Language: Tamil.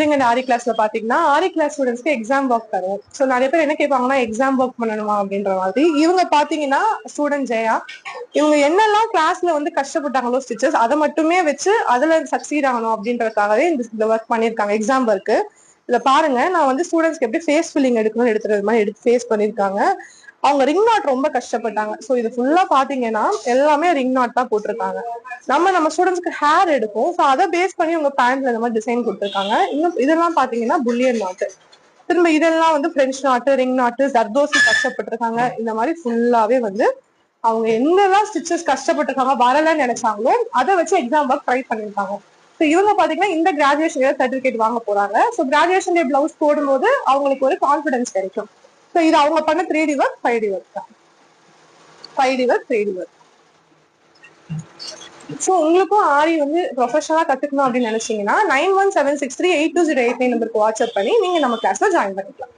டெய்லரிங் அண்ட் ஆரி கிளாஸ்ல பாத்தீங்கன்னா ஆரி கிளாஸ் ஸ்டூடெண்ட்ஸ்க்கு எக்ஸாம் ஒர்க் தரும். ஸோ நிறைய பேர் என்ன கேட்பாங்கன்னா எக்ஸாம் ஒர்க் பண்ணணுமா அப்படின்ற மாதிரி. இவங்க பாத்தீங்கன்னா ஸ்டூடெண்ட் ஜெயா, இவங்க என்னெல்லாம் கிளாஸ்ல வந்து கஷ்டப்பட்டாங்களோ ஸ்டிச்சஸ் அதை மட்டுமே வச்சு அதுல சக்சீட் ஆகணும் அப்படின்றதுக்காகவே இந்த ஒர்க் பண்ணிருக்காங்க. எக்ஸாம் ஒர்க்கு இத பாருங்க. நான் வந்து ஸ்டூடெண்ட்ஸ்க்கு எப்படி ஃபேஸ் ஃபில்லிங் எடுக்கணும்னு எடுத்துறது மாதிரி எடுத்து ஃபேஸ் பண்ணிருக்காங்க. அவங்க ரிங் நாட் ரொம்ப கஷ்டப்பட்டாங்க. ஸோ இது ஃபுல்லா பாத்தீங்கன்னா எல்லாமே ரிங் நாட் தான் போட்டிருக்காங்க. நம்ம ஸ்டூடெண்ட்ஸ்க்கு ஹேர் எடுக்கும். ஸோ அதை பேஸ் பண்ணி உங்க பேண்ட்ல இந்த மாதிரி டிசைன் கொடுத்துருக்காங்க. இன்னும் இதெல்லாம் பாத்தீங்கன்னா புல்லியன் நாட்டு, திரும்ப இதெல்லாம் வந்து பிரெஞ்ச் நாட்டு, ரிங் நாட்டு, ஜர்தோசி கஷ்டப்பட்டிருக்காங்க. இந்த மாதிரி ஃபுல்லாவே வந்து அவங்க என்னெல்லாம் ஸ்டிச்சஸ் கஷ்டப்பட்டிருக்காங்க வரலன்னு நினைச்சாங்களோ அதை வச்சு எக்ஸாம் ஒர்க் ட்ரை பண்ணிருக்காங்க. ஸோ இவங்க பாத்தீங்கன்னா இந்த கிராஜுவேஷன் சர்டிபிகேட் வாங்க போறாங்க. ஸோ கிராஜுவேஷன் டே பிளவுஸ் போடும்போது அவங்களுக்கு ஒரு கான்பிடன்ஸ் கிடைக்கும். ஸோ இது அவங்க பண்ண 3D ஒர்க் 5D ஒர்க் தான். 5D work 3D work. So உங்களுக்கும் ஆரி வந்து ப்ரொஃபஷனலா கத்துக்கணும் அப்படின்னு நினைச்சீங்கன்னா 9176382089 நம்பருக்கு வாட்ஸ்அப் பண்ணி நீங்க நம்ம கிளாஸ்ல ஜாயின் பண்ணிக்கலாம்.